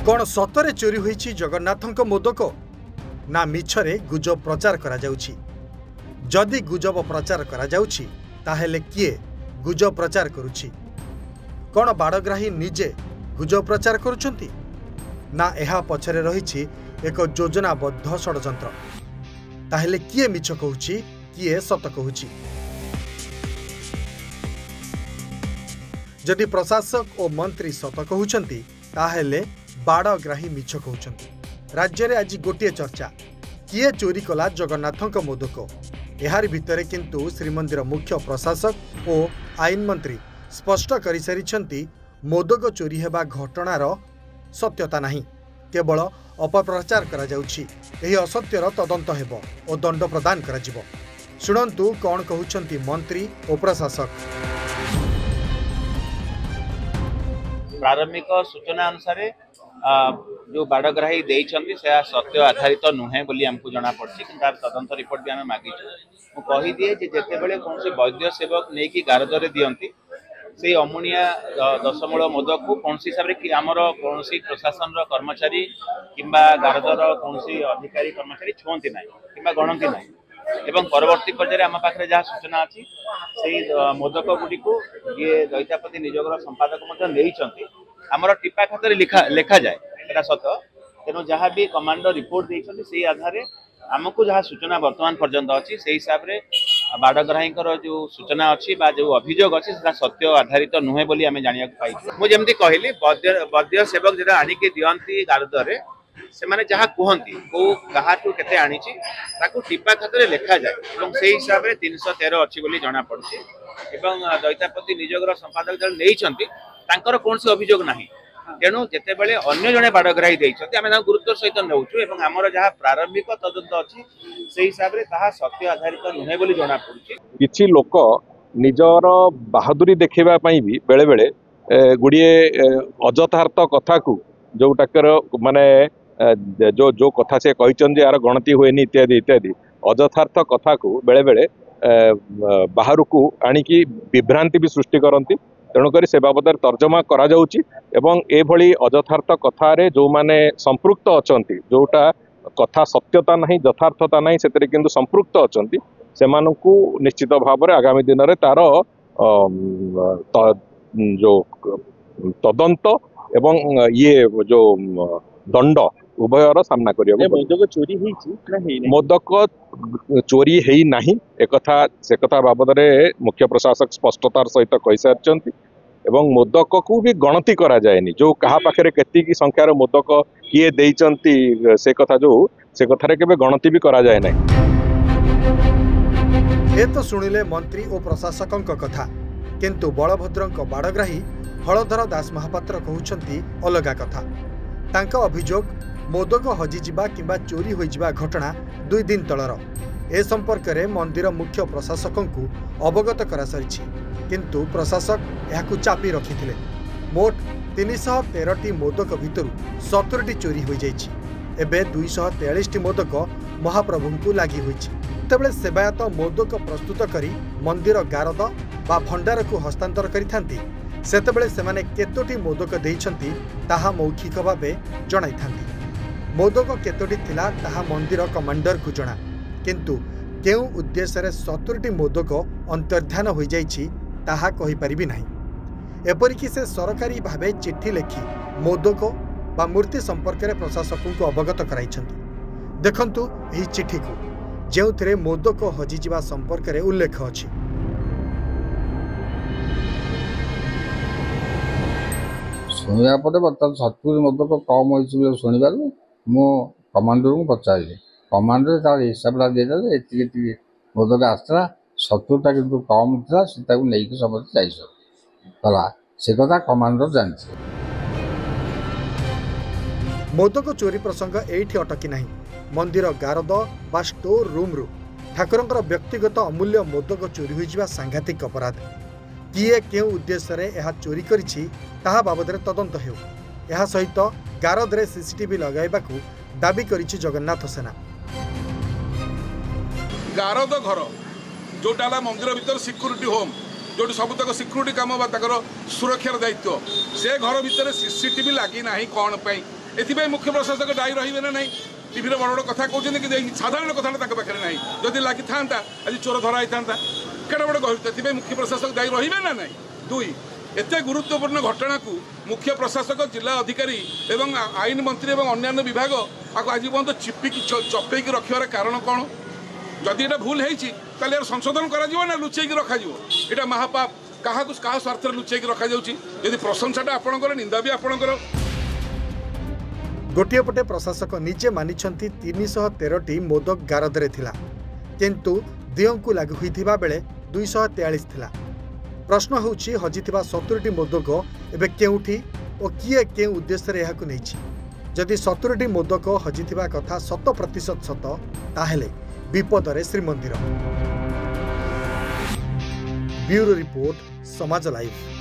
कौन सतरे चोरी होईची जगन्नाथंक मोदक ना मिछरे गुजब प्रचार करा जाउछि। जदि गुजब प्रचार करा जाउछि ताहेले किए गुजब प्रचार करुछि? कौन बाड़ग्राही निजे गुजब प्रचार करुछंती ना एहा पछरे रहिछि एक योजनाबद्ध षडयंत्र? ताहेले किए मिछ कहूछि किए सत कहूछि? जदि प्रशासक और मंत्री सत कहउछंती ताहेले बाड़ग्राही मिछ कहउछंती। राज्य रे आज गोटे चर्चा, किए चोरी कला जगन्नाथंक मोदक। एहार भितरे किंतु श्रीमंदिर मुख्य प्रशासक और आईन मंत्री स्पष्ट करि सारिछंती मोदक चोरी हेबा घटनार सत्यता नाही, केवल अपप्रचार करा जाउछि। एही असत्यर तदंत हेबो और दंड प्रदान करा जिवो। सुनंतु कौन कहउछंती मंत्री और प्रशासक। प्रारंभिक सूचना अनुसार जो बाड़ग्राही देइछंती से सत्य आधारित नुहे बोली हमको जना पड़छि, कि तार तदंत रिपोर्ट भी हमें मागी मु कहि दिए जे जेते बेले कोन से वैद्य सेवक नै कि गारदरे दियंती से अमुनिया दशमूल मोदक को कौन हिसाब से आमर कौन प्रशासन कर्मचारी किंबा गारदर कौन अधिकारी कर्मचारी छुंती ना कि गणती ना। एवं परवर्ती पर्यायर आम पाखे जहाँ सूचना अच्छी से मोदक गुड़ी को ये दैतापति निजोगर संपादक आमर टिपा खातर लेखा जाए एटा सत। तेणु जहाँ भी कमांडर रिपोर्ट देते से आधार आमको जहाँ सूचना वर्तमान पर्यंत अच्छी से हिसाब से बाड़ग्राही जो सूचना अच्छी जो अभियोग अच्छी सत्य आधारित नुहे बोली आम जाना पाई। मुझे कहली वैद्य सेवक जो आणिकी दियंती गारदरे से माने जहाँ कहती को कहाटू केते आनीची ताकू टिपा खातर लेखा जाए और से हिसाब से 313 अच्छी बोली जना पड़छि। एवं दैतापति निजोगर संपादक जन नैछंती तांकर कोनसी अभियोग नाही। तेणु जेते बेले अन्य जने बाड़ग्राही देइछंती आमे गुरुत्व सहित नउछु एवं हमर जहाँ प्रारंभिक तदंत अछि से हिसाब से ताहा सत्य आधारित नुहे बोली जना पड़छि। किछि लोक निजर बहादुरी देखैबा पई भी बेले बेले गुड़िए अजथार्थ कथा को जोटाकर माने जो कथा से कहते यार गणति हुए इत्यादि इत्यादि अजथार्थ कथा को बेले बेले बाहर को आणिकी विभ्रांति भी सृष्टि करती। तेणुक से बाबद तर्जमा करा जाउची एवं एभली अजथार्थ कथारे जो माने संपृक्त अछंती जोटा कथा सत्यता नहीं यथार्थता नहीं से किंतु संपृक्त अछंती सेमानकु निश्चित भाव में आगामी दिन में तार जो तदंत एवं ये जो दंड उभयर सामना करियो। मोदक चोरी मोदक चोरी है नहीं एकथा से कथा बाबद मुख्य प्रशासक स्पष्टतार सहित कहि सारिछंती एवं मोदक को भी गणति करा जाएनी जो कहा पाखे केतिकी संख्यार मोदक किए देइचंती से कथा जो से कथारे केबे गणति भी करा जाए नहीं। ए तो सुनिले मंत्री और प्रशासकंक कथा, किंतु बलभद्रंक बाड़ग्राही हलधर दास महापात्र कहउछंती अलगा कथा। तांका अभियोग मोदक हजिजिबा किंबा चोरी होइजिबा घटना 2 दिन तलर। ए संपर्क में मंदिर मुख्य प्रशासकंकु अवगत करा सारिछि, किंतु प्रशासक एहाकु चापी रखिथिले। मोट 313टी मोदक भितरु 70टी चोरी होई जाइछि। एबे 243टी मोदक महाप्रभुंकु लागि होइछि। तेबेले सेवायत मोदक प्रस्तुत करी मंदिर गारद बा भंडार को हस्तांतर करिथांती सेतेबेले सेमाने केतोटी मोदक देइछंती ताहा मौखिक भावे जणाइथांती। मोदक केतोटी थिला ताहा मंदिर कमांडर को जणा, किंतु केउ उद्देश्य रे 70टी मोदक अंतर्धान होई जाइछि ताहा कहि परिबि नाही। एपरिकि से सरकारी भावे चिट्ठी लेखि मोदक बा मूर्ति संपर्क रे प्रशासक को अवगत कराइछंती। देखंतु एही चिट्ठी को जेउथरे मोदक हजिजिबा संपर्क रे उल्लेख अछि। शुणा पर बर्तमान 70 मोदक कम हो शुणवार मो कमांडर को पचारे कमांडर तार हिसाब देदेले एति मोदक आसला 70टा किंतु कम था नहीं समस्त जाइला से कथा कमांडर जानते। मोदक चोरी प्रसंग एठी अटकी नहीं। मंदिर गारद बा स्टोर रूम रु ठाकुरंकर व्यक्तिगत अमूल्य मोदक चोरी होइजिबा सांघातिक अपराध। किए केउ उद्देश्य रे एहा चोरी करिछि ताहा बाबदरे तदंत हेउ। एहा सहित गारदरे सीसीटीवी लगाइबाकू दाबी करिछि जगन्नाथ सेना। गारद घर जोटा मंदिर भीतर सिक्यूरीटी होम जो सबुतक सिक्यूरीटी काम सुरक्षार दायित्व से घर भितर सीसीटीवी लगी ना कौन एथिपाई मुख्य प्रशासक दायी रही ना नहीं टीवी बड़ बड़ कथा कहते कि साधारण कथा पाखे ना जदि लगी था आज चोर धरा था केड़ा बड़ गहिर मुख्य प्रशासक दायी रही ना नहीं दुई एते गुरुत्वपूर्ण घटना को मुख्य प्रशासक जिला अधिकारी एवं आईन मंत्री एवं अन्य विभाग आपको आज पर्यटन चिपिकी चपेक रखार कारण कौन जदि ये भूल होती संशोधन करा लुचेक रखा यहाँ महापाप क्या क्या स्वार्थ लुचेक रखा जदि प्रशंसाटा आपणकर निंदा भी आपणकर गोटे पटे प्रशासक निजे मानिछंती 313टी मोदक गारदरे थिला किंतु दियंकु लागू होइथिबा बेले 243 थिला। प्रश्न होउछि हजिथिबा 70टी मोदक एबे केउठी ओ किए के उद्देश्य रे एहाकु नैछि। जदि 70टी मोदक हजिथिबा कथा 100% सत ताहेले विपदरे श्रीमंदिर। ब्यूरो रिपोर्ट समाज लाइव।